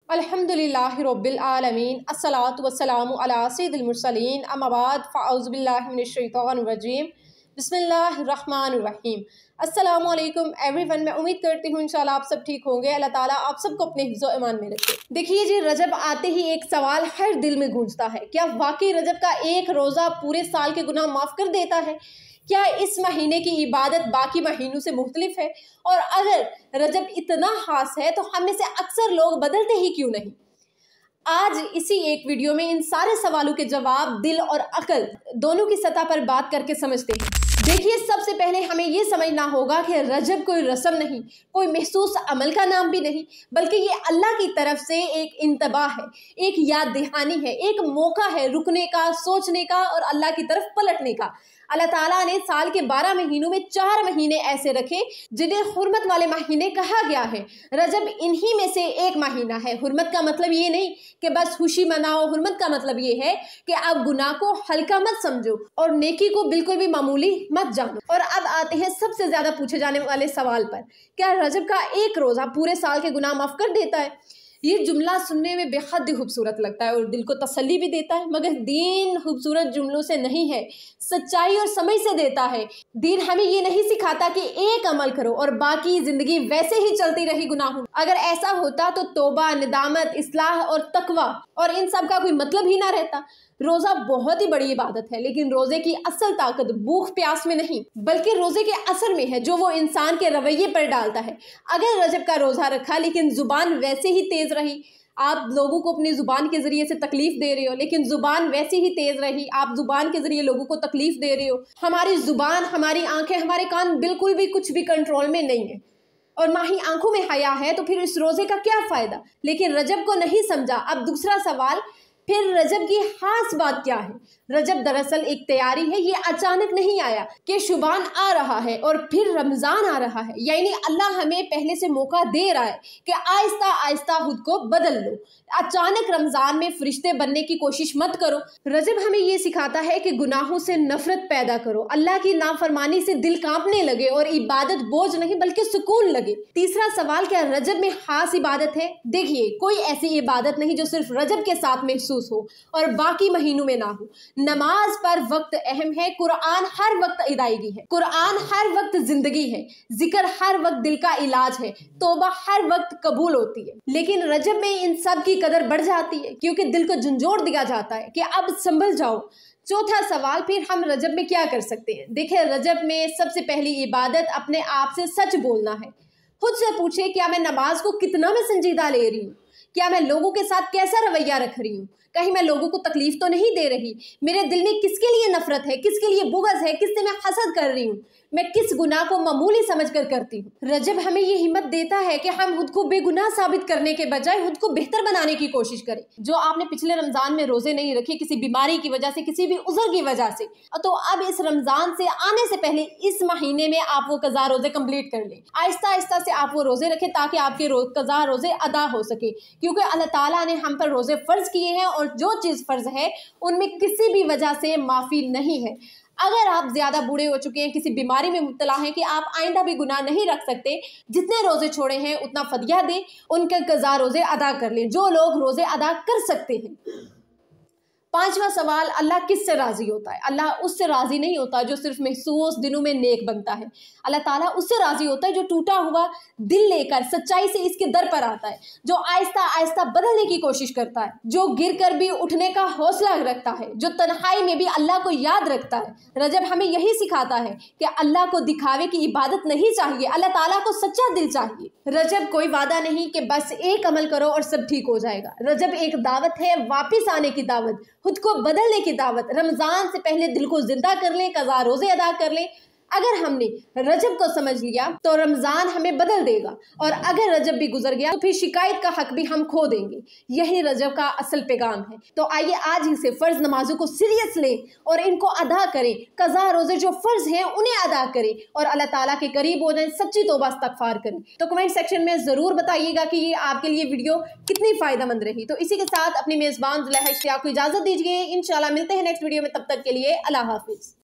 अल्हम्दुलिल्लाहि रब्बिल आलमीन अस्सलातु वस्सलामु अला सय्यिदिल मुरसलीन अम्मा बाद फ़अऊज़ु बिल्लाहि मिनश शैतानिर रजीम बिस्मिल्लाहिर रहमानिर रहीम। अस्सलामु अलैकुम एवरीवन। मैं उम्मीद करती हूँ इंशाल्लाह आप सब ठीक होंगे। अल्लाह ताला आप सबको अपने हिफ्ज़ो ईमान में रखे। देखिए जी, रजब आते ही एक सवाल हर दिल में गूंजता है, क्या वाकई रजब का एक रोज़ा पूरे साल के गुनाह माफ़ कर देता है? क्या इस महीने की इबादत बाकी महीनों से मुख्तलिफ है? और अगर रजब इतना खास है तो हम में से अक्सर लोग बदलते ही क्यों नहीं? आज इसी एक वीडियो में इन सारे सवालों के जवाब दिल और अकल दोनों की सतह पर बात करके समझते हैं। देखिए, सबसे पहले हमें ये समझना होगा कि रजब कोई रस्म नहीं, कोई महसूस अमल का नाम भी नहीं, बल्कि ये अल्लाह की तरफ से एक इंतबाह है, एक याद दहानी है, एक मौका है रुकने का, सोचने का और अल्लाह की तरफ पलटने का। अल्लाह ताला ने साल के 12 महीनों में 4 महीने ऐसे रखे जिन्हें हुर्मत वाले महीने कहा गया है। रजब इन्हीं में से एक महीना है। हुर्मत का मतलब ये नहीं कि बस खुशी मनाओ, हुर्मत का मतलब ये है कि आप गुनाह को हल्का मत समझो और नेकी को बिल्कुल भी मामूली मत जानो। और अब आते हैं सबसे ज्यादा पूछे जाने वाले सवाल पर, क्या रजब का एक रोजा पूरे साल के गुनाह माफ कर देता है? ये जुमला सुनने में बेहद ही खूबसूरत लगता है और दिल को तसल्ली भी देता है, मगर दीन खूबसूरत जुमलों से नहीं है, सच्चाई और समझ से देता है। दीन हमें ये नहीं सिखाता कि एक अमल करो और बाकी जिंदगी वैसे ही चलती रही गुनाहों। अगर ऐसा होता तो तौबा, निदामत, इस्लाह और तकवा और इन सब का कोई मतलब ही ना रहता। रोजा बहुत ही बड़ी इबादत है, लेकिन रोजे की असल ताकत भूख प्यास में नहीं बल्कि रोजे के असर में है जो वो इंसान के रवैये पर डालता है। अगर रजब का रोजा रखा लेकिन जुबान वैसे ही तेज रही, आप लोगों को अपनी जुबान के जरिए से तकलीफ दे रहे हो, लेकिन जुबान वैसे ही तेज रही, आप जुबान के जरिए लोगों को तकलीफ दे रहे हो। हमारी जुबान, हमारी आंखें, हमारे कान बिल्कुल भी कुछ भी कंट्रोल में नहीं है और ना ही आंखों में हया है, तो फिर इस रोजे का क्या फायदा? लेकिन रजब को नहीं समझा। अब दूसरा सवाल, फिर रजब की खास बात क्या है? रजब दरअसल एक तैयारी है, ये अचानक नहीं आया कि शुबान आ रहा है और फिर रमजान आ रहा है। यानी अल्लाह हमें पहले से मौका दे रहा है कि आहिस्ता आहिस्ता खुद को बदल लो। अचानक रमजान में फरिश्ते बनने की कोशिश मत करो। रजब हमें ये सिखाता है कि गुनाहों से नफरत पैदा करो, अल्लाह की नाफरमानी से दिल कांपने लगे और इबादत बोझ नहीं बल्कि सुकून लगे। तीसरा सवाल, क्या रजब में खास इबादत है? देखिए, कोई ऐसी इबादत नहीं जो सिर्फ रजब के साथ महसूस हो और बाकी महीनों में ना हो। नमाज पर वक्त अहम है, कुरान हर वक्त अदायगी है, कुरान हर वक्त जिंदगी है, जिक्र हर वक्त दिल का इलाज है, तौबा हर वक्त कबूल होती है। लेकिन रजब में इन सब की कदर बढ़ जाती है क्योंकि दिल को झंझोड़ दिया जाता है कि अब संभल जाओ। चौथा सवाल, फिर हम रजब में क्या कर सकते हैं? देखिए, रजब में सबसे पहली इबादत अपने आप से सच बोलना है। खुद से पूछे, क्या मैं नमाज को कितना मैं संजीदा ले रही हूँ? क्या मैं लोगों के साथ कैसा रवैया रख रही हूँ? कहीं मैं लोगों को तकलीफ तो नहीं दे रही? मेरे दिल में किसके लिए नफरत है, किसके लिए बुग़्ज़ है, किससे मैं हसद कर रही हूँ? मैं किस गुनाह को मामूली समझकर करती हूँ? रजब हमें ये हिम्मत देता है कि हम खुद को बेगुनाह साबित करने के बजाय खुद को बेहतर बनाने की कोशिश करें। जो आपने पिछले रमजान में रोजे नहीं रखे किसी बीमारी की वजह से, किसी भी उज़र की वजह से, तो अब इस रमजान से आने से पहले इस महीने में आप वो कज़ा रोजे कंप्लीट कर लें। आहिस्ता आहिस्ता से आप वो रोजे रखें ताकि आपके कज़ा रोजे अदा हो सके, क्योंकि अल्लाह ताला ने हम पर रोजे फर्ज किए हैं और जो चीज़ फर्ज है उनमें किसी भी वजह से माफ़ी नहीं है। अगर आप ज्यादा बूढ़े हो चुके हैं, किसी बीमारी में मुब्तला हैं कि आप आइंदा भी गुनाह नहीं रख सकते, जितने रोजे छोड़े हैं उतना फदिया दे, उनके कज़ा रोजे अदा कर लें जो लोग रोजे अदा कर सकते हैं। पांचवा सवाल, अल्लाह किससे राजी होता है? अल्लाह उससे राजी नहीं होता जो सिर्फ महसूस दिनों में नेक बनता है। अल्लाह ताला उससे राजी होता है जो टूटा हुआ दिल लेकर सच्चाई से इसके दर पर आता है, जो आहिस्ता आहिस्ता बदलने की कोशिश करता है, जो गिर कर भी उठने का हौसला रखता है, जो तन्हाई में भी अल्लाह को याद रखता है। रजब हमें यही सिखाता है कि अल्लाह को दिखावे की इबादत नहीं चाहिए, अल्लाह ताला को सच्चा दिल चाहिए। रजब कोई वादा नहीं कि बस एक अमल करो और सब ठीक हो जाएगा। रजब एक दावत है, वापिस आने की दावत, खुद को बदलने की दावत। रमजान से पहले दिल को जिंदा कर ले, कज़ा रोजे अदा कर ले। अगर हमने रजब को समझ लिया तो रमजान हमें बदल देगा, और अगर रजब भी गुजर गया तो फिर शिकायत का हक भी हम खो देंगे। यही रजब का असल पैगाम है। तो आइए आज ही से फर्ज नमाजों को सीरियस लें और इनको अदा करें। कज़ा रोजे जो फर्ज हैं उन्हें अदा करें और अल्लाह ताला के करीब हो जाएं, सच्ची तौबा इस्तग़फ़ार करें। तो कमेंट सेक्शन में जरूर बताइएगा कि ये आपके लिए वीडियो कितनी फायदेमंद रही। तो इसी के साथ अपनी मेजबान ज़ुलैहा इश्तियाक को इजाजत दीजिए। इंशाल्लाह मिलते हैं नेक्स्ट वीडियो में, तब तक के लिए अल्लाह हाफिज।